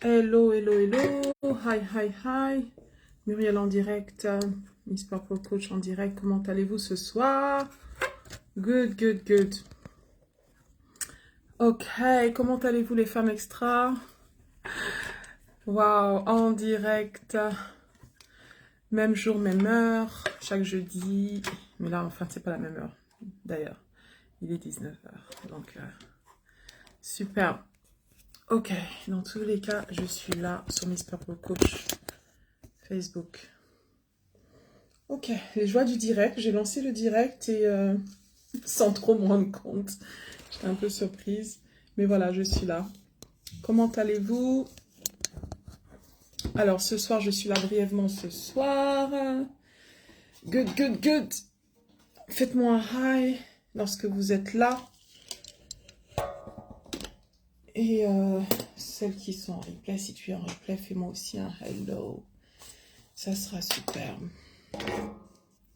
Hello, hello, hello. Hi, hi, hi. Muriel en direct. Miss Purple Coach en direct. Comment allez-vous ce soir? Good, good, good. Ok, comment allez-vous les femmes extra? Wow, en direct. Même jour, même heure. Chaque jeudi. Mais là, enfin, c'est pas la même heure. D'ailleurs, il est 19 h. Donc, super. Ok, dans tous les cas, je suis là sur Miss Purple Coach Facebook. Ok, les joies du direct. J'ai lancé le direct et sans trop me rendre compte. J'étais un peu surprise. Mais voilà, je suis là. Comment allez-vous? Alors, ce soir, je suis là brièvement ce soir. Good, good, good. Faites-moi un hi lorsque vous êtes là. Et celles qui sont en replay, si tu es en replay, fais-moi aussi un hello. Ça sera super.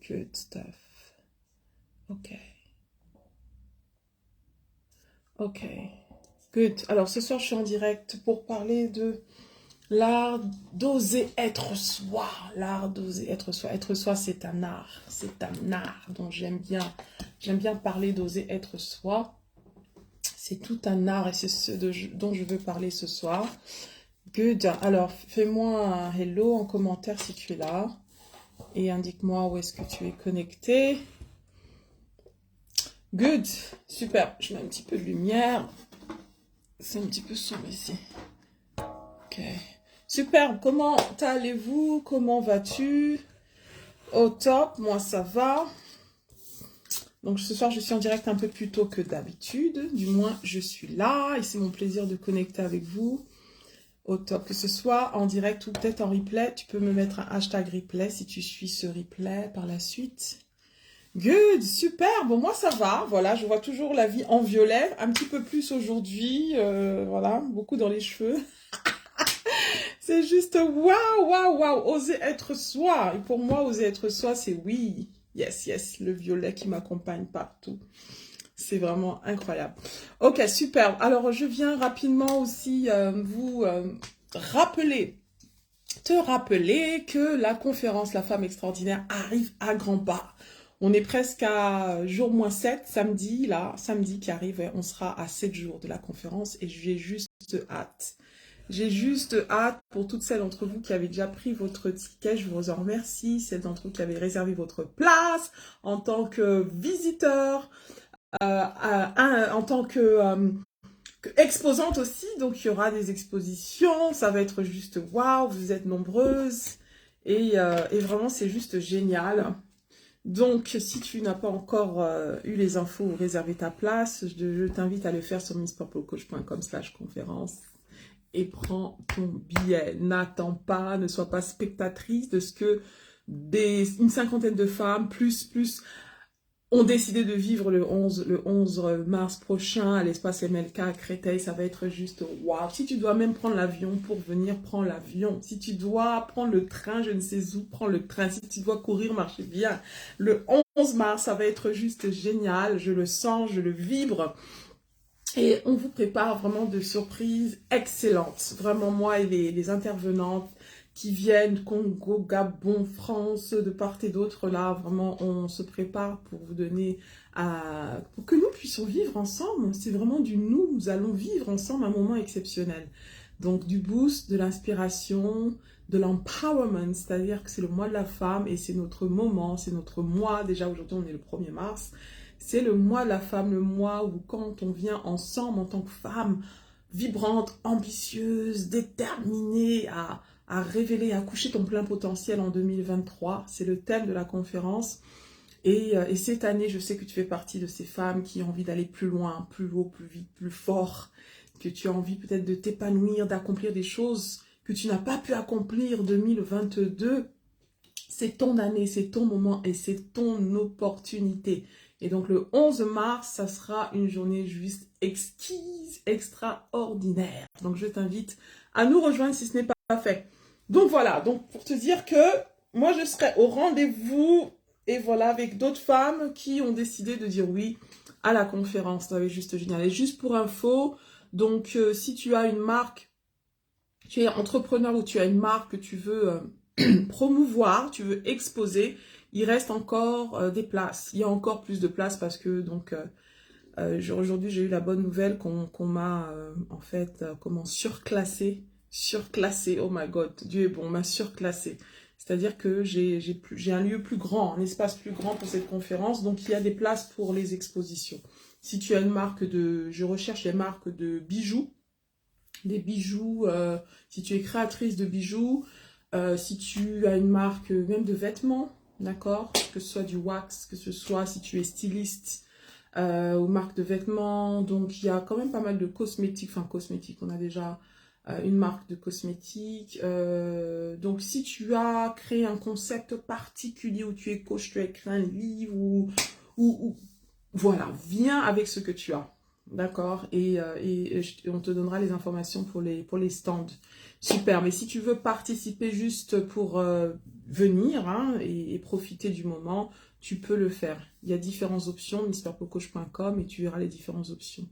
Good stuff. Ok. Ok. Good. Alors, ce soir, je suis en direct pour parler de l'art d'oser être soi. L'art d'oser être soi. Être soi, c'est un art. C'est un art. Donc, j'aime bien parler d'oser être soi. C'est tout un art et c'est ce dont je veux parler ce soir. Good. Alors, fais-moi un hello en commentaire si tu es là. Et indique-moi où est-ce que tu es connecté. Good. Super. Je mets un petit peu de lumière. C'est un petit peu sombre ici. Ok. Super. Comment allez-vous? Comment vas-tu? Au top. Moi, ça va. Donc, ce soir, je suis en direct un peu plus tôt que d'habitude. Du moins, je suis là. Et c'est mon plaisir de connecter avec vous. Au top. Que ce soit en direct ou peut-être en replay. Tu peux me mettre un hashtag replay si tu suis ce replay par la suite. Good, super, bon moi ça va, voilà, je vois toujours la vie en violet, un petit peu plus aujourd'hui, voilà, beaucoup dans les cheveux. C'est juste waouh, waouh, waouh, oser être soi. Et pour moi, oser être soi, c'est oui, yes, yes, le violet qui m'accompagne partout. C'est vraiment incroyable. Ok, super. Alors, je viens rapidement aussi vous rappeler, te rappeler que la conférence La Femme Extraordinaire arrive à grands pas. On est presque à jour moins 7, samedi, là, samedi qui arrive, on sera à 7 jours de la conférence et j'ai juste hâte. J'ai juste hâte pour toutes celles d'entre vous qui avez déjà pris votre ticket, je vous en remercie, celles d'entre vous qui avez réservé votre place en tant que visiteur, en tant que exposante aussi, donc il y aura des expositions, ça va être juste waouh, vous êtes nombreuses et vraiment c'est juste génial. Donc si tu n'as pas encore eu les infos ou réservé ta place, je t'invite à le faire sur misspurplecoach.com/conférence et prends ton billet. N'attends pas, ne sois pas spectatrice de ce que une cinquantaine de femmes plus ont décidé de vivre le 11 mars prochain à l'espace MLK à Créteil. Ça va être juste waouh. Si tu dois même prendre l'avion pour venir, prends l'avion. Si tu dois prendre le train, je ne sais où, prends le train. Si tu dois courir, marche bien. Le 11 mars, ça va être juste génial. Je le sens, je le vibre. Et on vous prépare vraiment de surprises excellentes. Vraiment, moi et les intervenantes qui viennent, Congo, Gabon, France, de part et d'autre, là, vraiment, on se prépare pour vous donner, pour que nous puissions vivre ensemble. C'est vraiment du nous allons vivre ensemble un moment exceptionnel. Donc, du boost, de l'inspiration, de l'empowerment, c'est-à-dire que c'est le mois de la femme et c'est notre moment, c'est notre mois. Déjà, aujourd'hui, on est le 1er mars. C'est le mois de la femme, le mois où quand on vient ensemble en tant que femme vibrante, ambitieuse, déterminée à révéler, à coucher ton plein potentiel en 2023. C'est le thème de la conférence. Et cette année, je sais que tu fais partie de ces femmes qui ont envie d'aller plus loin, plus haut, plus vite, plus fort, que tu as envie peut-être de t'épanouir, d'accomplir des choses que tu n'as pas pu accomplir 2022. C'est ton année, c'est ton moment et c'est ton opportunité. Et donc le 11 mars, ça sera une journée juste exquise, extraordinaire. Donc je t'invite à nous rejoindre si ce n'est pas fait. Donc voilà, donc pour te dire que moi je serai au rendez-vous et voilà avec d'autres femmes qui ont décidé de dire oui à la conférence. Ça va être juste génial. Et juste pour info, donc si tu as une marque tu es entrepreneur ou tu as une marque que tu veux promouvoir, tu veux exposer, il reste encore des places. Il y a encore plus de places parce que donc aujourd'hui j'ai eu la bonne nouvelle qu'on m'a en fait comment surclassé, oh my god, Dieu est bon, on m'a surclassé. C'est-à-dire que j'ai un lieu plus grand, un espace plus grand pour cette conférence, donc il y a des places pour les expositions. Si tu as une marque je recherche les marques de bijoux, des bijoux, si tu es créatrice de bijoux, si tu as une marque même de vêtements, d'accord, que ce soit du wax, que ce soit si tu es styliste, ou marque de vêtements, donc il y a quand même pas mal de cosmétiques, on a déjà une marque de cosmétiques, donc si tu as créé un concept particulier où tu es coach, tu as écrit un livre, ou voilà, viens avec ce que tu as. D'accord, et on te donnera les informations pour les stands. Super, mais si tu veux participer juste pour venir hein, et profiter du moment, tu peux le faire. Il y a différentes options, misterpocoach.com et tu verras les différentes options.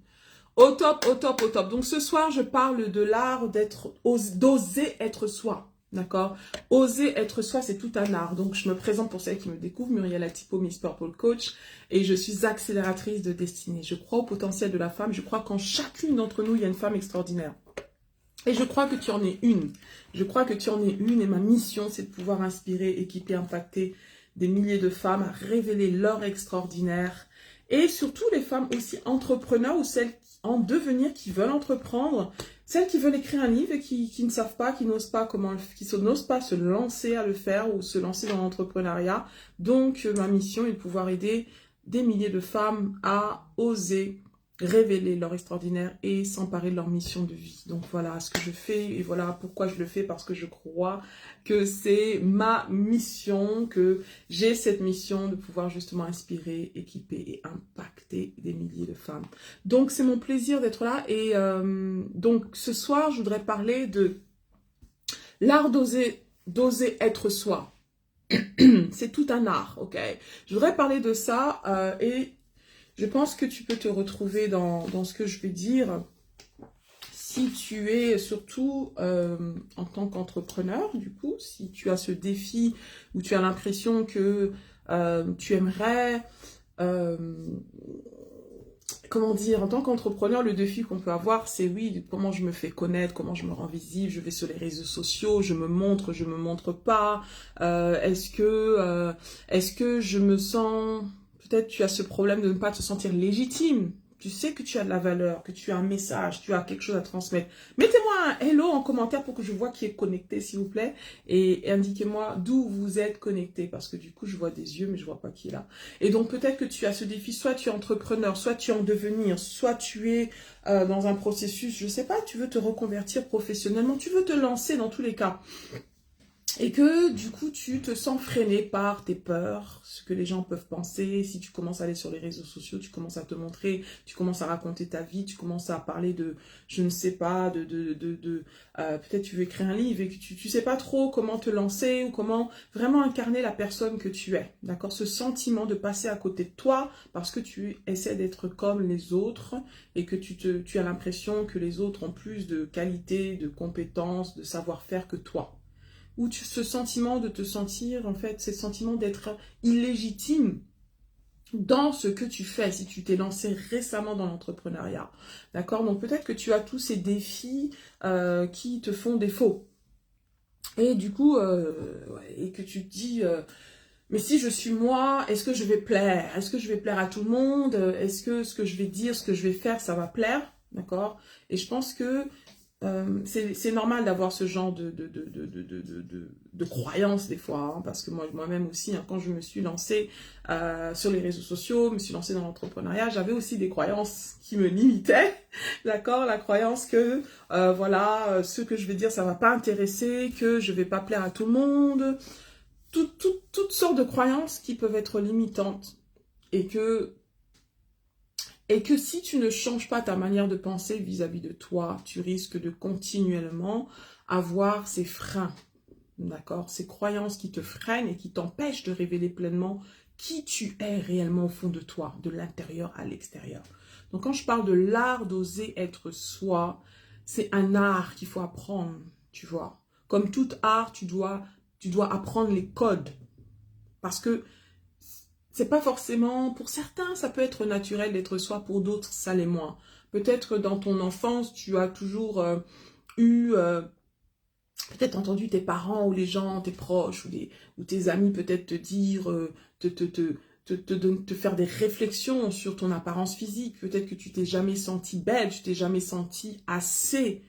Au top, au top, au top. Donc ce soir, je parle de l'art d'oser être soi. D'accord? Oser être soi, c'est tout un art. Donc, je me présente pour celles qui me découvrent, Muriel Atipo, Miss Purple Coach, et je suis accélératrice de destinée. Je crois au potentiel de la femme. Je crois qu'en chacune d'entre nous, il y a une femme extraordinaire. Et je crois que tu en es une. Je crois que tu en es une, et ma mission, c'est de pouvoir inspirer, équiper, impacter des milliers de femmes à révéler leur extraordinaire. Et surtout les femmes aussi entrepreneurs ou celles en devenir qui veulent entreprendre, celles qui veulent écrire un livre et qui ne savent pas, qui n'osent pas n'osent pas se lancer à le faire ou se lancer dans l'entrepreneuriat. Donc ma mission est de pouvoir aider des milliers de femmes à oser révéler leur extraordinaire et s'emparer de leur mission de vie. Donc voilà ce que je fais et voilà pourquoi je le fais, parce que je crois que c'est ma mission, que j'ai cette mission de pouvoir justement inspirer, équiper et impacter des milliers de femmes. Donc c'est mon plaisir d'être là et donc ce soir je voudrais parler de l'art d'oser être soi. C'est tout un art, ok? Je voudrais parler de ça et je pense que tu peux te retrouver dans ce que je vais dire si tu es surtout en tant qu'entrepreneur, du coup, si tu as ce défi où tu as l'impression que tu aimerais, comment dire, en tant qu'entrepreneur, le défi qu'on peut avoir, c'est oui, comment je me fais connaître, comment je me rends visible, je vais sur les réseaux sociaux, je me montre pas, est-ce que je me sens... Peut-être tu as ce problème de ne pas te sentir légitime. Tu sais que tu as de la valeur, que tu as un message, tu as quelque chose à transmettre. Mettez-moi un hello en commentaire pour que je vois qui est connecté, s'il vous plaît. Et indiquez-moi d'où vous êtes connecté. Parce que du coup, je vois des yeux, mais je vois pas qui est là. Et donc, peut-être que tu as ce défi. Soit tu es entrepreneur, soit tu es en devenir, soit tu es dans un processus, je sais pas, tu veux te reconvertir professionnellement, tu veux te lancer dans tous les cas. Et que du coup tu te sens freiné par tes peurs, ce que les gens peuvent penser. Si tu commences à aller sur les réseaux sociaux, tu commences à te montrer, tu commences à raconter ta vie, tu commences à parler de, je ne sais pas, peut-être tu veux écrire un livre et que tu sais pas trop comment te lancer ou comment vraiment incarner la personne que tu es. D'accord? Ce sentiment de passer à côté de toi parce que tu essaies d'être comme les autres et que tu as l'impression que les autres ont plus de qualité, de compétences, de savoir-faire que toi. Ou ce sentiment de te sentir, en fait, ce sentiment d'être illégitime dans ce que tu fais, si tu t'es lancé récemment dans l'entrepreneuriat. D'accord? Donc peut-être que tu as tous ces défis qui te font défaut. Et du coup, et que tu te dis, mais si je suis moi, est-ce que je vais plaire? Est-ce que je vais plaire à tout le monde? Est-ce que ce que je vais dire, ce que je vais faire, ça va plaire? D'accord? Et je pense que c'est normal d'avoir ce genre de croyances des fois, hein, parce que moi-même aussi, hein, quand je me suis lancée sur les réseaux sociaux, me suis lancée dans l'entrepreneuriat, j'avais aussi des croyances qui me limitaient, d'accord, la croyance que, voilà, ce que je vais dire, ça va pas intéresser, que je vais pas plaire à tout le monde, toutes sortes de croyances qui peuvent être limitantes, et que si tu ne changes pas ta manière de penser vis-à-vis de toi, tu risques de continuellement avoir ces freins, d'accord? Ces croyances qui te freinent et qui t'empêchent de révéler pleinement qui tu es réellement au fond de toi, de l'intérieur à l'extérieur. Donc quand je parle de l'art d'oser être soi, c'est un art qu'il faut apprendre. tu vois. Comme tout art, tu dois apprendre les codes. Parce que c'est pas forcément, pour certains, ça peut être naturel d'être soi, pour d'autres, ça l'est moins. Peut-être dans ton enfance, tu as toujours eu, peut-être entendu tes parents ou les gens, tes proches ou tes amis peut-être te dire, te faire des réflexions sur ton apparence physique. Peut-être que tu t'es jamais sentie belle, tu t'es jamais sentie assez,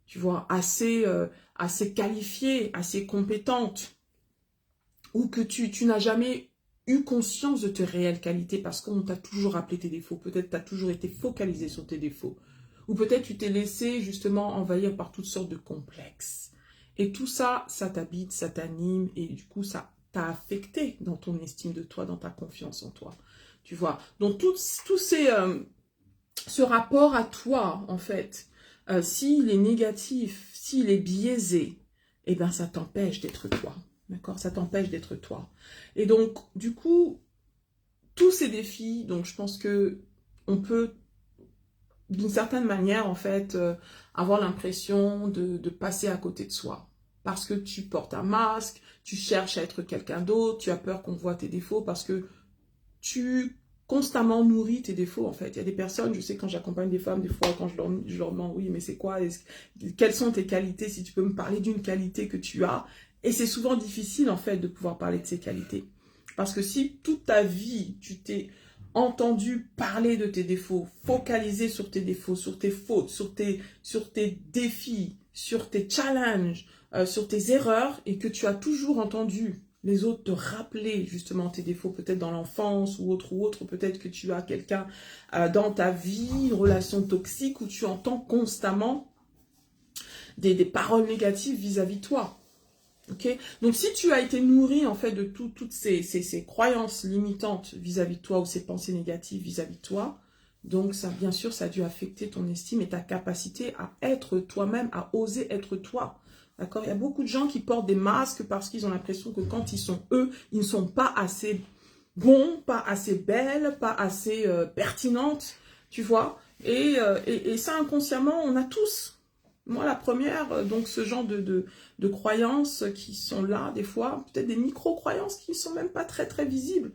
tu vois, assez qualifiée, assez compétente. Ou que tu n'as jamais eu conscience de tes réelles qualités parce qu'on t'a toujours rappelé tes défauts. Peut-être tu as toujours été focalisé sur tes défauts. Ou peut-être tu t'es laissé justement envahir par toutes sortes de complexes. Et tout ça, ça t'habite, ça t'anime et du coup, ça t'a affecté dans ton estime de toi, dans ta confiance en toi. Tu vois. Donc, ce rapport à toi, en fait, s'il est négatif, s'il est biaisé, eh bien, ça t'empêche d'être toi. D'accord? Ça t'empêche d'être toi. Et donc, du coup, tous ces défis, donc je pense que on peut, d'une certaine manière, en fait, avoir l'impression de passer à côté de soi. Parce que tu portes un masque, tu cherches à être quelqu'un d'autre, tu as peur qu'on voit tes défauts, parce que tu constamment nourris tes défauts, en fait. Il y a des personnes, je sais, quand j'accompagne des femmes, des fois, quand je leur demande, oui, mais c'est quoi, quelles sont tes qualités, si tu peux me parler d'une qualité que tu as. Et c'est souvent difficile, en fait, de pouvoir parler de ces qualités. Parce que si toute ta vie, tu t'es entendu parler de tes défauts, focaliser sur tes défauts, sur tes fautes, sur tes défis, sur tes challenges, sur tes erreurs, et que tu as toujours entendu les autres te rappeler justement tes défauts, peut-être dans l'enfance ou autre, peut-être que tu as quelqu'un dans ta vie, une relation toxique où tu entends constamment des paroles négatives vis-à-vis de toi. Okay. Donc si tu as été nourri en fait de toutes ces croyances limitantes vis-à-vis de toi ou ces pensées négatives vis-à-vis de toi, donc ça, bien sûr, ça a dû affecter ton estime et ta capacité à être toi-même, à oser être toi. D'accord? Il y a beaucoup de gens qui portent des masques parce qu'ils ont l'impression que quand ils sont eux, ils ne sont pas assez bons, pas assez belles, pas assez pertinentes, tu vois? Et ça, inconsciemment, on a tous. Moi, la première, donc ce genre de croyances qui sont là, des fois, peut-être des micro-croyances qui ne sont même pas très, très visibles.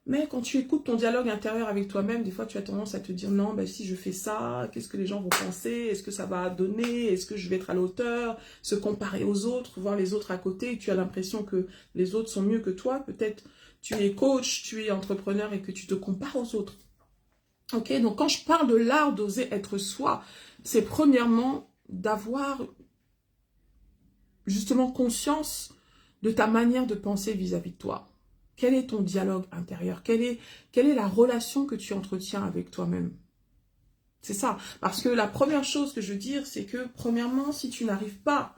Mais quand tu écoutes ton dialogue intérieur avec toi-même, des fois, tu as tendance à te dire, non, ben, si je fais ça, qu'est-ce que les gens vont penser? Est-ce que ça va donner? Est-ce que je vais être à l'auteur? Se comparer aux autres, voir les autres à côté. Tu as l'impression que les autres sont mieux que toi. Peut-être tu es coach, tu es entrepreneur et que tu te compares aux autres. Ok, donc quand je parle de l'art d'oser être soi, c'est premièrement d'avoir justement conscience de ta manière de penser vis-à-vis de toi. Quel est ton dialogue intérieur? Quelle est la relation que tu entretiens avec toi-même? C'est ça. Parce que la première chose que je veux dire, c'est que premièrement, si tu n'arrives pas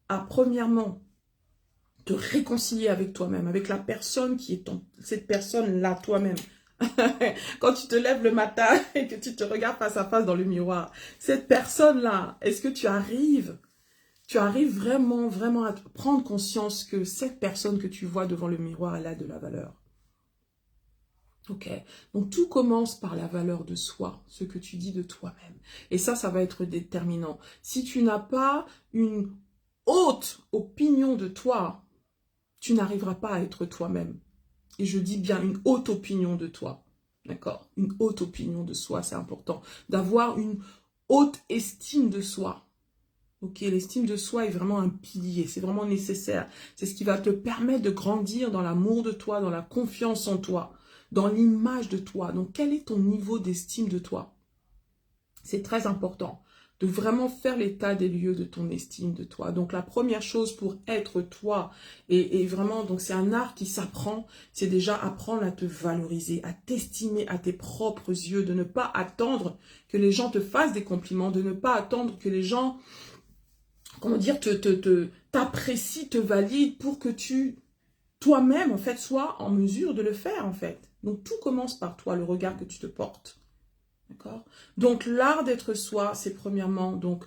à premièrement te réconcilier avec toi-même, avec la personne qui est cette personne-là, toi-même, quand tu te lèves le matin et que tu te regardes face à face dans le miroir, cette personne-là, est-ce que tu arrives vraiment, vraiment à prendre conscience que cette personne que tu vois devant le miroir, elle a de la valeur? Ok, donc tout commence par la valeur de soi, ce que tu dis de toi-même. Et ça va être déterminant. Si tu n'as pas une haute opinion de toi, tu n'arriveras pas à être toi-même. Et je dis bien une haute opinion de toi. D'accord? Une haute opinion de soi, c'est important. D'avoir une haute estime de soi. Ok, l'estime de soi est vraiment un pilier, c'est vraiment nécessaire. C'est ce qui va te permettre de grandir dans l'amour de toi, dans la confiance en toi, dans l'image de toi. Donc, quel est ton niveau d'estime de toi? C'est très important de vraiment faire l'état des lieux de ton estime de toi. Donc, la première chose pour être toi, et vraiment, donc c'est un art qui s'apprend, c'est déjà apprendre à te valoriser, à t'estimer à tes propres yeux, de ne pas attendre que les gens te fassent des compliments, de ne pas attendre que les gens, comment dire, t'apprécient, te valident pour que tu, toi-même, en fait, sois en mesure de le faire, en fait. Donc, tout commence par toi, le regard que tu te portes. D'accord? Donc, l'art d'être soi, c'est premièrement donc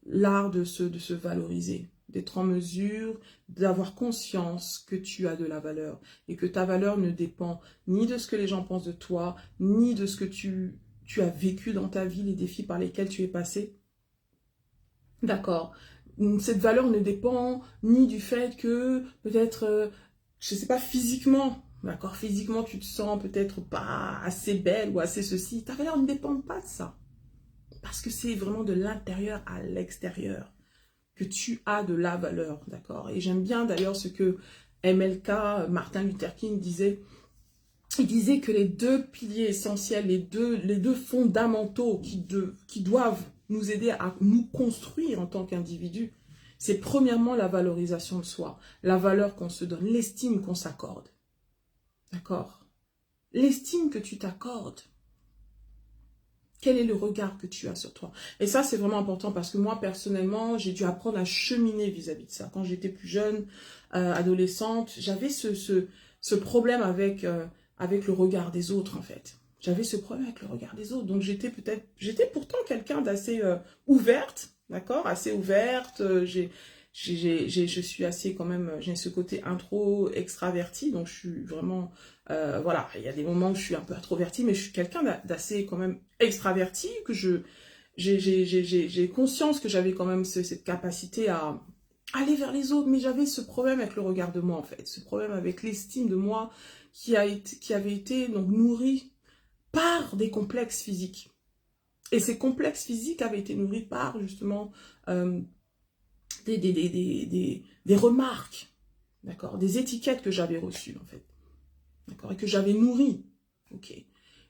l'art de se valoriser, d'être en mesure d'avoir conscience que tu as de la valeur et que ta valeur ne dépend ni de ce que les gens pensent de toi, ni de ce que tu as vécu dans ta vie, les défis par lesquels tu es passé. D'accord? cette valeur ne dépend ni du fait que peut-être, je sais pas, physiquement, d'accord, physiquement tu te sens peut-être pas assez belle ou assez ceci. Ta valeur ne dépend pas de ça. Parce que c'est vraiment de l'intérieur à l'extérieur que tu as de la valeur, d'accord. Et j'aime bien d'ailleurs ce que MLK, Martin Luther King disait. Il disait que les deux piliers essentiels, les deux fondamentaux qui doivent nous aider à nous construire en tant qu'individu, c'est premièrement la valorisation de soi, la valeur qu'on se donne, l'estime qu'on s'accorde. D'accord? L'estime que tu t'accordes. Quel est le regard que tu as sur toi? Et ça, c'est vraiment important parce que moi, personnellement, j'ai dû apprendre à cheminer vis-à-vis de ça. Quand j'étais plus jeune, adolescente, j'avais ce problème avec le regard des autres, en fait. J'avais ce problème avec le regard des autres. Donc, j'étais pourtant quelqu'un d'assez ouverte, d'accord? Assez ouverte. Je suis assez quand même, j'ai ce côté intro, extraverti. Donc, je suis vraiment... voilà, il y a des moments où je suis un peu introvertie, mais je suis quelqu'un d'assez quand même extraverti, que j'ai conscience que j'avais quand même cette capacité à aller vers les autres, mais j'avais ce problème avec le regard de moi en fait, ce problème avec l'estime de moi qui avait été donc nourri par des complexes physiques. Et ces complexes physiques avaient été nourris par justement des remarques, d'accord, des étiquettes que j'avais reçues en fait. D'accord, et que j'avais nourri. Ok.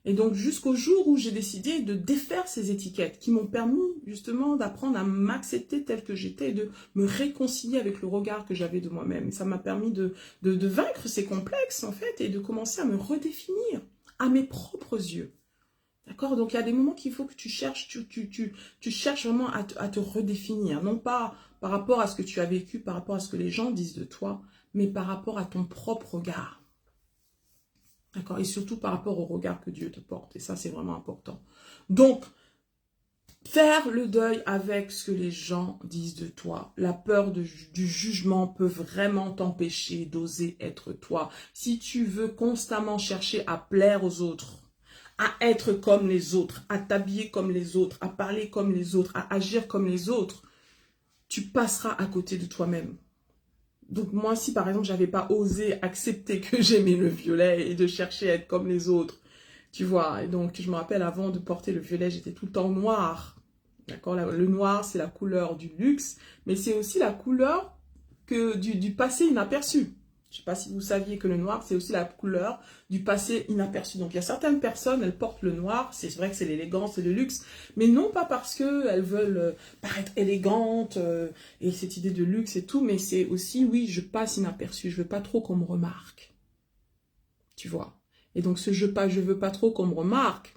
Et donc, jusqu'au jour où j'ai décidé de défaire ces étiquettes qui m'ont permis, justement, d'apprendre à m'accepter tel que j'étais et de me réconcilier avec le regard que j'avais de moi-même. Et ça m'a permis de vaincre ces complexes, en fait, et de commencer à me redéfinir à mes propres yeux. D'accord? Donc, il y a des moments qu'il faut que tu cherches, tu cherches vraiment à te redéfinir. Non pas par rapport à ce que tu as vécu, par rapport à ce que les gens disent de toi, mais par rapport à ton propre regard. D'accord? Et surtout par rapport au regard que Dieu te porte. Et ça, c'est vraiment important. Donc, faire le deuil avec ce que les gens disent de toi. La peur du jugement peut vraiment t'empêcher d'oser être toi. Si tu veux constamment chercher à plaire aux autres, à être comme les autres, à t'habiller comme les autres, à parler comme les autres, à agir comme les autres, tu passeras à côté de toi-même. Donc moi, si par exemple, j'avais pas osé accepter que j'aimais le violet et de chercher à être comme les autres, tu vois, et donc je me rappelle avant de porter le violet, j'étais tout le temps noir, d'accord? Le noir, c'est la couleur du luxe, mais c'est aussi la couleur du passé inaperçu. Je sais pas si vous saviez que le noir, c'est aussi la couleur du passé inaperçu. Donc, il y a certaines personnes, elles portent le noir. C'est vrai que c'est l'élégance et le luxe. Mais non pas parce qu'elles veulent paraître élégantes et cette idée de luxe et tout. Mais c'est aussi, oui, je passe inaperçu. Je veux pas trop qu'on me remarque. Tu vois. Et donc, je veux pas trop qu'on me remarque,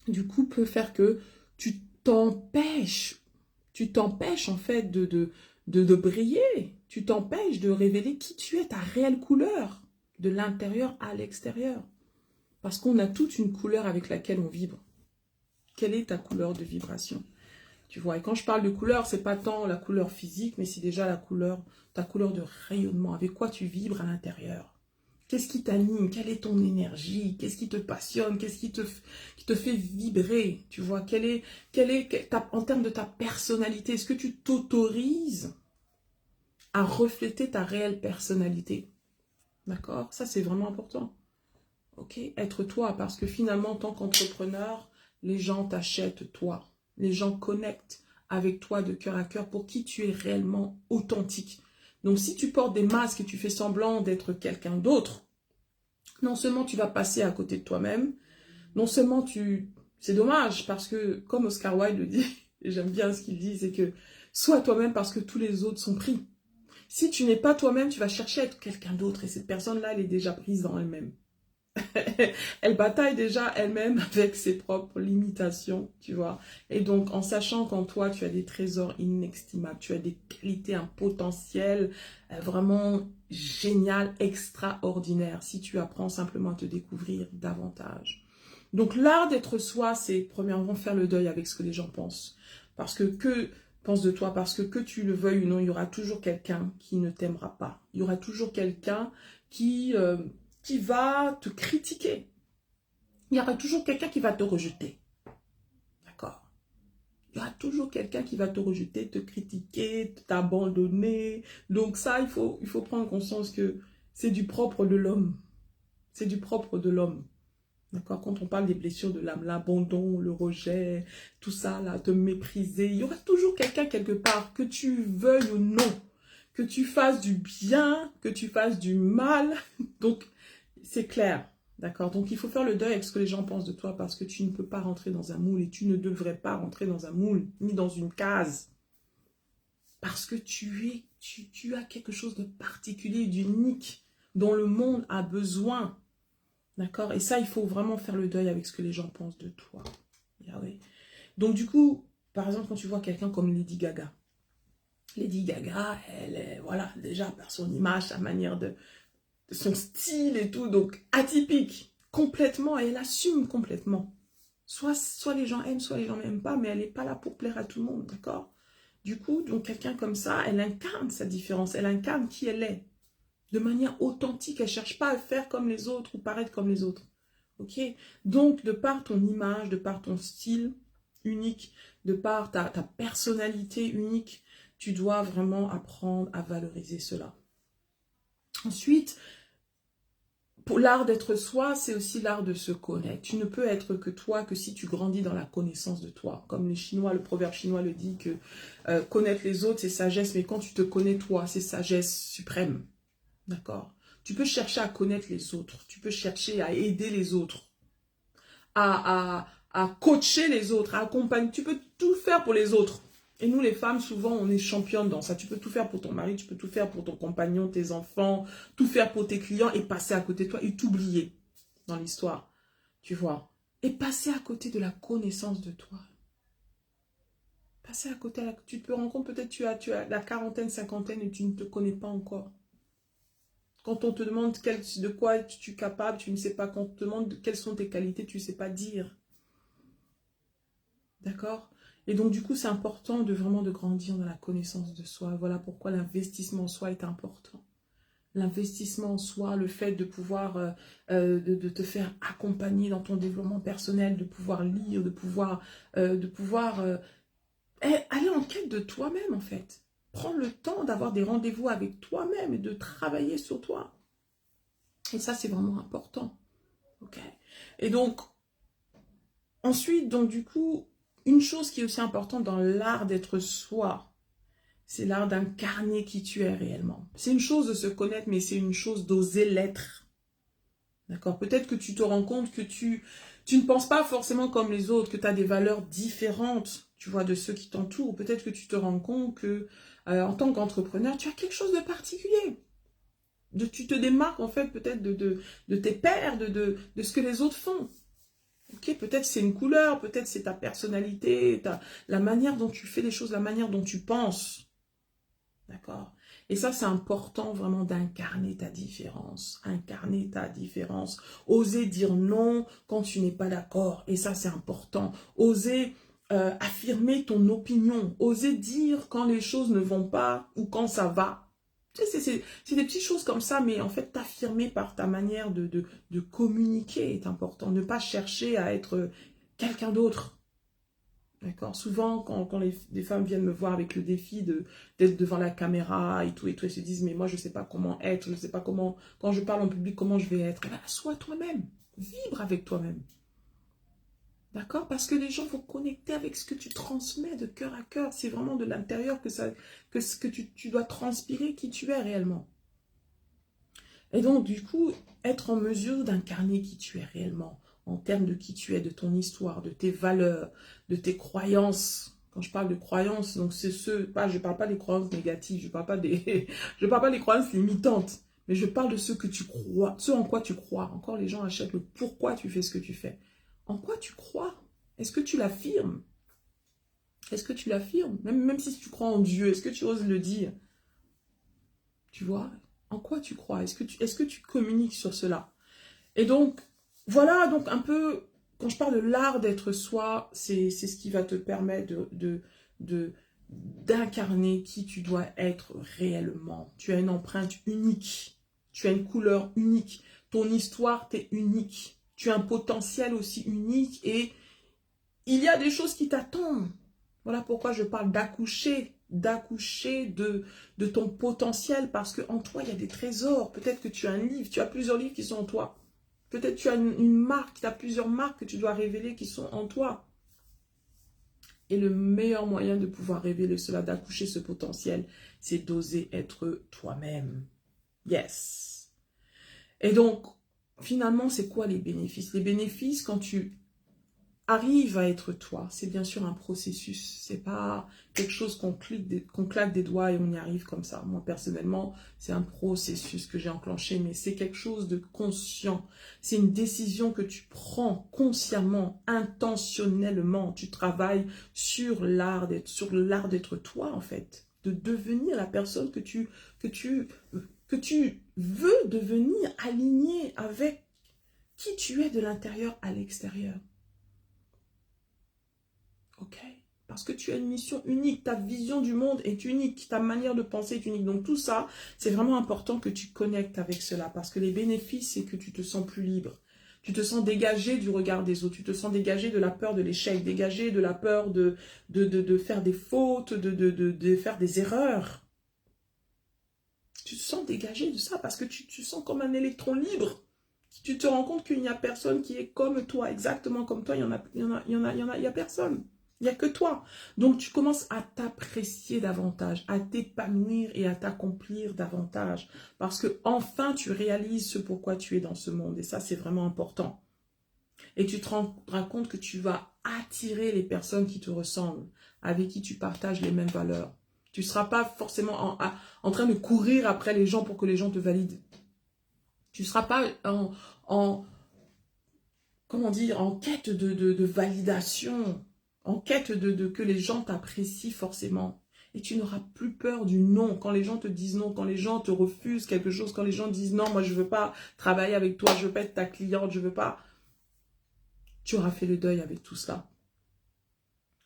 du coup, peut faire que tu t'empêches en fait de briller. Tu t'empêches de révéler qui tu es, ta réelle couleur, de l'intérieur à l'extérieur. Parce qu'on a toute une couleur avec laquelle on vibre. Quelle est ta couleur de vibration? Tu vois, et quand je parle de couleur, c'est pas tant la couleur physique, mais c'est déjà ta couleur de rayonnement, avec quoi tu vibres à l'intérieur. Qu'est-ce qui t'anime? Quelle est ton énergie? Qu'est-ce qui te passionne? Qu'est-ce qui te fait vibrer? Tu vois, en termes de ta personnalité, est-ce que tu t'autorises à refléter ta réelle personnalité? D'accord? Ça, c'est vraiment important. Ok? Être toi, parce que finalement, en tant qu'entrepreneur, les gens t'achètent toi. Les gens connectent avec toi de cœur à cœur pour qui tu es réellement authentique. Donc, si tu portes des masques et tu fais semblant d'être quelqu'un d'autre, non seulement tu vas passer à côté de toi-même, non seulement c'est dommage parce que, comme Oscar Wilde le dit, et j'aime bien ce qu'il dit, c'est que sois toi-même parce que tous les autres sont pris. Si tu n'es pas toi-même, tu vas chercher à être quelqu'un d'autre et cette personne-là, elle est déjà prise dans elle-même. Elle bataille déjà elle-même avec ses propres limitations, tu vois. Et donc, en sachant qu'en toi, tu as des trésors inestimables, tu as des qualités, un potentiel vraiment génial, extraordinaire, si tu apprends simplement à te découvrir davantage. Donc, l'art d'être soi, c'est premièrement faire le deuil avec ce que les gens pensent. Parce que pensent de toi, parce que tu le veuilles ou non, il y aura toujours quelqu'un qui ne t'aimera pas. Il y aura toujours quelqu'un qui va te critiquer. Il y aura toujours quelqu'un qui va te rejeter. D'accord? Il y aura toujours quelqu'un qui va te rejeter, te critiquer, t'abandonner. Donc ça, il faut prendre conscience que c'est du propre de l'homme. C'est du propre de l'homme. D'accord? Quand on parle des blessures de l'âme, l'abandon, le rejet, tout ça, là, te mépriser, il y aura toujours quelqu'un quelque part, que tu veuilles ou non, que tu fasses du bien, que tu fasses du mal. Donc, c'est clair. D'accord? Donc, il faut faire le deuil avec ce que les gens pensent de toi parce que tu ne peux pas rentrer dans un moule et tu ne devrais pas rentrer dans un moule ni dans une case. Parce que tu as quelque chose de particulier, d'unique, dont le monde a besoin. D'accord? Et ça, il faut vraiment faire le deuil avec ce que les gens pensent de toi. Yahweh. Donc, du coup, par exemple, quand tu vois quelqu'un comme Lady Gaga, Lady Gaga, elle est, voilà, déjà par son image, sa manière de son style et tout, donc atypique, complètement, et elle assume complètement. Soit les gens aiment, soit les gens n'aiment pas, mais elle n'est pas là pour plaire à tout le monde, d'accord? Du coup, donc quelqu'un comme ça, elle incarne sa différence, elle incarne qui elle est, de manière authentique, elle ne cherche pas à faire comme les autres ou paraître comme les autres, ok? Donc, de par ton image, de par ton style unique, de par ta personnalité unique, tu dois vraiment apprendre à valoriser cela. Ensuite, pour l'art d'être soi, c'est aussi l'art de se connaître. Tu ne peux être que toi que si tu grandis dans la connaissance de toi. Comme les Chinois, le proverbe chinois le dit que connaître les autres, c'est sagesse, mais quand tu te connais toi, c'est sagesse suprême. D'accord? Tu peux chercher à connaître les autres. Tu peux chercher à aider les autres. À coacher les autres, à accompagner. Tu peux tout faire pour les autres. Et nous, les femmes, souvent, on est championnes dans ça. Tu peux tout faire pour ton mari, tu peux tout faire pour ton compagnon, tes enfants, tout faire pour tes clients et passer à côté de toi et t'oublier dans l'histoire. Tu vois? Et passer à côté de la connaissance de toi. Passer à côté, tu te rends compte, peut-être tu as la quarantaine, cinquantaine et tu ne te connais pas encore. Quand on te demande de quoi tu es capable, tu ne sais pas. Quand on te demande quelles sont tes qualités, tu ne sais pas dire. D'accord? Et donc, du coup, c'est important de vraiment de grandir dans la connaissance de soi. Voilà pourquoi l'investissement en soi est important. L'investissement en soi, le fait de pouvoir de te faire accompagner dans ton développement personnel, de pouvoir lire, de pouvoir aller en quête de toi-même, en fait. Prendre le temps d'avoir des rendez-vous avec toi-même et de travailler sur toi. Et ça, c'est vraiment important. Ok? Et donc, ensuite, donc, du coup, une chose qui est aussi importante dans l'art d'être soi, c'est l'art d'incarner qui tu es réellement. C'est une chose de se connaître, mais c'est une chose d'oser l'être. D'accord? Peut-être que tu te rends compte que tu ne penses pas forcément comme les autres, que tu as des valeurs différentes, tu vois, de ceux qui t'entourent. Peut-être que tu te rends compte que, en tant qu'entrepreneur, tu as quelque chose de particulier. Tu te démarques, en fait, peut-être de tes pairs, de ce que les autres font. Ok, peut-être c'est une couleur, peut-être c'est ta personnalité, la manière dont tu fais les choses, la manière dont tu penses. D'accord? Et ça, c'est important vraiment d'incarner ta différence. Incarner ta différence. Oser dire non quand tu n'es pas d'accord. Et ça, c'est important. Oser affirmer ton opinion. Oser dire quand les choses ne vont pas ou quand ça va. C'est des petites choses comme ça, mais en fait, t'affirmer par ta manière de communiquer est important. Ne pas chercher à être quelqu'un d'autre. D'accord? Souvent, quand les femmes viennent me voir avec le défi d'être devant la caméra et tout, elles se disent, mais moi, je ne sais pas comment être, je ne sais pas comment, quand je parle en public, comment je vais être. Eh bien, sois toi-même. Vibre avec toi-même. D'accord? Parce que les gens vont connecter avec ce que tu transmets de cœur à cœur. C'est vraiment de l'intérieur que tu dois transpirer qui tu es réellement. Et donc, du coup, être en mesure d'incarner qui tu es réellement, en termes de qui tu es, de ton histoire, de tes valeurs, de tes croyances. Quand je parle de croyances, donc c'est je ne parle pas des croyances négatives, je ne parle pas je parle pas des croyances limitantes, mais je parle de ce que tu crois, ce en quoi tu crois. Encore, les gens achètent le pourquoi tu fais ce que tu fais. En quoi tu crois? Est-ce que tu l'affirmes? Est-ce que tu l'affirmes? Même si tu crois en Dieu, est-ce que tu oses le dire? Tu vois? En quoi tu crois? Est-ce que tu communiques sur cela? Et donc, voilà, donc un peu, quand je parle de l'art d'être soi, c'est ce qui va te permettre d'incarner qui tu dois être réellement. Tu as une empreinte unique, tu as une couleur unique, ton histoire t'est unique, tu as un potentiel aussi unique et il y a des choses qui t'attendent. Voilà pourquoi je parle d'accoucher de ton potentiel, parce qu'en toi, il y a des trésors. Peut-être que tu as un livre, tu as plusieurs livres qui sont en toi. Peut-être que tu as une marque, tu as plusieurs marques que tu dois révéler qui sont en toi. Et le meilleur moyen de pouvoir révéler cela, d'accoucher ce potentiel, c'est d'oser être toi-même. Yes. Et donc, finalement, c'est quoi les bénéfices? Les bénéfices, quand tu arrives à être toi, c'est bien sûr un processus. C'est pas quelque chose qu'on claque des doigts et on y arrive comme ça. Moi, personnellement, c'est un processus que j'ai enclenché, mais c'est quelque chose de conscient. C'est une décision que tu prends consciemment, intentionnellement. Tu travailles sur l'art d'être toi, en fait. De devenir la personne que tu veux devenir, aligné avec qui tu es de l'intérieur à l'extérieur. Ok? Parce que tu as une mission unique, ta vision du monde est unique, ta manière de penser est unique. Donc tout ça, c'est vraiment important que tu connectes avec cela. Parce que les bénéfices, c'est que tu te sens plus libre. Tu te sens dégagé du regard des autres. Tu te sens dégagé de la peur de l'échec, dégagé de la peur de faire des fautes, de faire des erreurs. Tu te sens dégagé de ça parce que tu te sens comme un électron libre. Tu te rends compte qu'il n'y a personne qui est comme toi, exactement comme toi. Il y a personne. Il n'y a que toi. Donc, tu commences à t'apprécier davantage, à t'épanouir et à t'accomplir davantage. Parce que enfin, tu réalises ce pourquoi tu es dans ce monde. Et ça, c'est vraiment important. Et tu te rendras compte que tu vas attirer les personnes qui te ressemblent, avec qui tu partages les mêmes valeurs. Tu ne seras pas forcément en train de courir après les gens pour que les gens te valident. Tu ne seras pas comment dire, en quête de validation, en quête que les gens t'apprécient forcément. Et tu n'auras plus peur du non. Quand les gens te disent non, quand les gens te refusent quelque chose, quand les gens disent non, moi je ne veux pas travailler avec toi, je ne veux pas être ta cliente, je ne veux pas. Tu auras fait le deuil avec tout cela.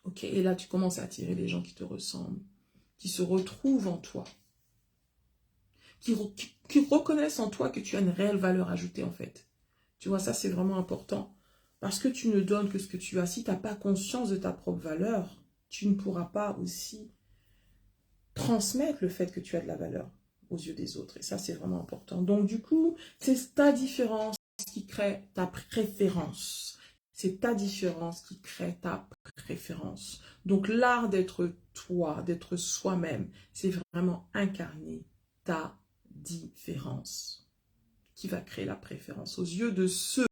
Ok, et là tu commences à attirer les gens qui te ressemblent, qui se retrouvent en toi, qui reconnaissent en toi que tu as une réelle valeur ajoutée en fait. Tu vois, ça c'est vraiment important. Parce que tu ne donnes que ce que tu as. Si tu n'as pas conscience de ta propre valeur, tu ne pourras pas aussi transmettre le fait que tu as de la valeur aux yeux des autres. Et ça, c'est vraiment important. Donc, du coup, c'est ta différence qui crée ta préférence. C'est ta différence qui crée ta préférence. Donc, l'art d'être toi, d'être soi-même, c'est vraiment incarner ta différence qui va créer la préférence aux yeux de ceux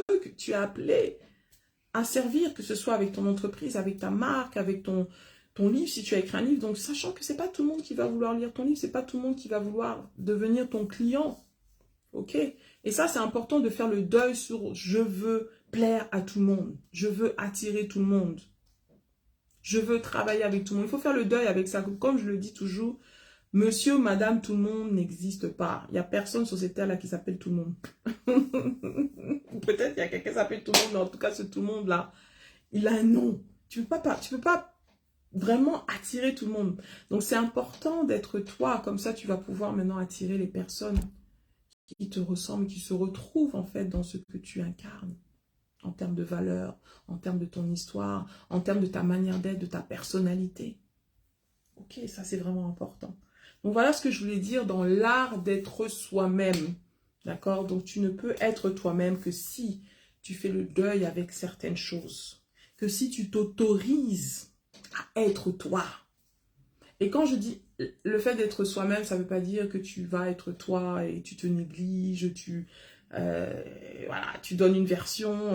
que tu as appelés à servir, que ce soit avec ton entreprise, avec ta marque, avec ton livre, si tu as écrit un livre. Donc, sachant que ce n'est pas tout le monde qui va vouloir lire ton livre, ce n'est pas tout le monde qui va vouloir devenir ton client. Ok? Et ça, c'est important de faire le deuil sur « je veux plaire à tout le monde ». Je veux attirer tout le monde. Je veux travailler avec tout le monde. Il faut faire le deuil avec ça. Comme je le dis toujours, monsieur, madame, tout le monde n'existe pas. Il n'y a personne sur cette terre-là qui s'appelle tout le monde. Peut-être qu'il y a quelqu'un qui s'appelle tout le monde, mais en tout cas, ce tout le monde-là, il a un nom. Tu peux pas vraiment attirer tout le monde. Donc, c'est important d'être toi. Comme ça, tu vas pouvoir maintenant attirer les personnes qui te ressemblent, qui se retrouvent en fait dans ce que tu incarnes. En termes de valeur, en termes de ton histoire, en termes de ta manière d'être, de ta personnalité. Ok, ça c'est vraiment important. Donc voilà ce que je voulais dire dans l'art d'être soi-même. D'accord? Donc tu ne peux être toi-même que si tu fais le deuil avec certaines choses. Que si tu t'autorises à être toi. Et quand je dis le fait d'être soi-même, ça ne veut pas dire que tu vas être toi et tu te négliges, voilà, tu donnes une version,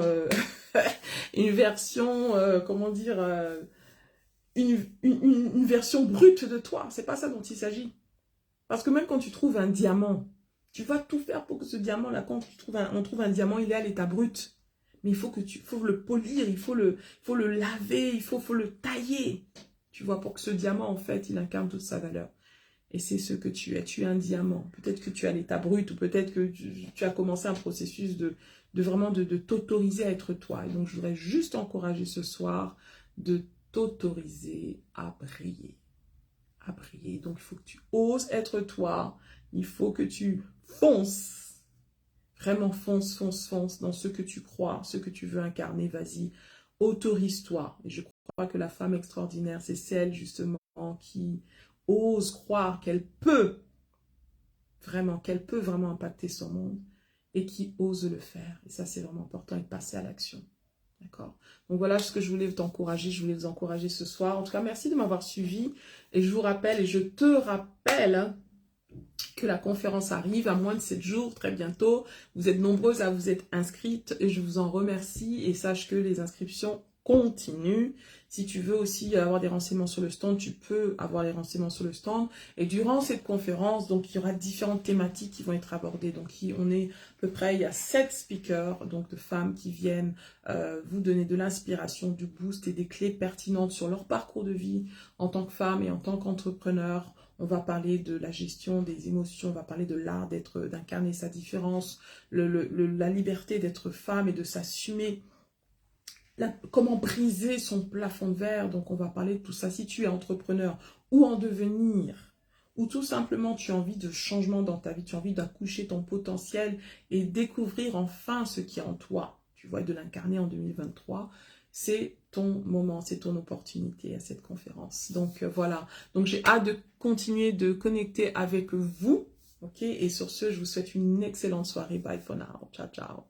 comment dire, une version brute de toi. C'est pas ça dont il s'agit. Parce que même quand tu trouves un diamant, tu vas tout faire pour que ce diamant-là, quand on trouve un diamant, il est à l'état brut. Mais il faut le polir, il faut le laver, il faut le tailler. Tu vois, pour que ce diamant, en fait, il incarne toute sa valeur. Et c'est ce que tu es. Tu es un diamant. Peut-être que tu es à l'état brut, ou peut-être que tu as commencé un processus de vraiment de t'autoriser à être toi. Et donc, je voudrais juste encourager ce soir de t'autoriser à briller. À briller. Donc, il faut que tu oses être toi. Il faut que tu fonces. Vraiment fonce dans ce que tu crois, ce que tu veux incarner. Vas-y, autorise-toi. Et je crois que la femme extraordinaire, c'est celle justement qui ose croire qu'elle peut vraiment impacter son monde et qui ose le faire. Et ça, c'est vraiment important et passer à l'action. D'accord? Donc voilà ce que je voulais t'encourager, je voulais vous encourager ce soir. En tout cas, merci de m'avoir suivi. Et je vous rappelle, et je te rappelle que la conférence arrive à moins de 7 jours, très bientôt. Vous êtes nombreuses à vous être inscrites et je vous en remercie. Et sache que les inscriptions continuent. Si tu veux aussi avoir des renseignements sur le stand, tu peux avoir les renseignements sur le stand. Et durant cette conférence, donc il y aura différentes thématiques qui vont être abordées. Donc on est à peu près, il y a 7 speakers, donc de femmes qui viennent vous donner de l'inspiration, du boost et des clés pertinentes sur leur parcours de vie en tant que femme et en tant qu'entrepreneur. On va parler de la gestion des émotions, on va parler de l'art d'incarner sa différence, la liberté d'être femme et de s'assumer, comment briser son plafond de verre. Donc on va parler de tout ça. Si tu es entrepreneur ou en devenir, ou tout simplement tu as envie de changement dans ta vie, tu as envie d'accoucher ton potentiel et découvrir enfin ce qui est en toi, tu vois, de l'incarner en 2023, c'est ton moment, c'est ton opportunité à cette conférence. Donc voilà, donc j'ai hâte de continuer de connecter avec vous, ok? Et sur ce, je vous souhaite une excellente soirée. Bye for now. Ciao, ciao.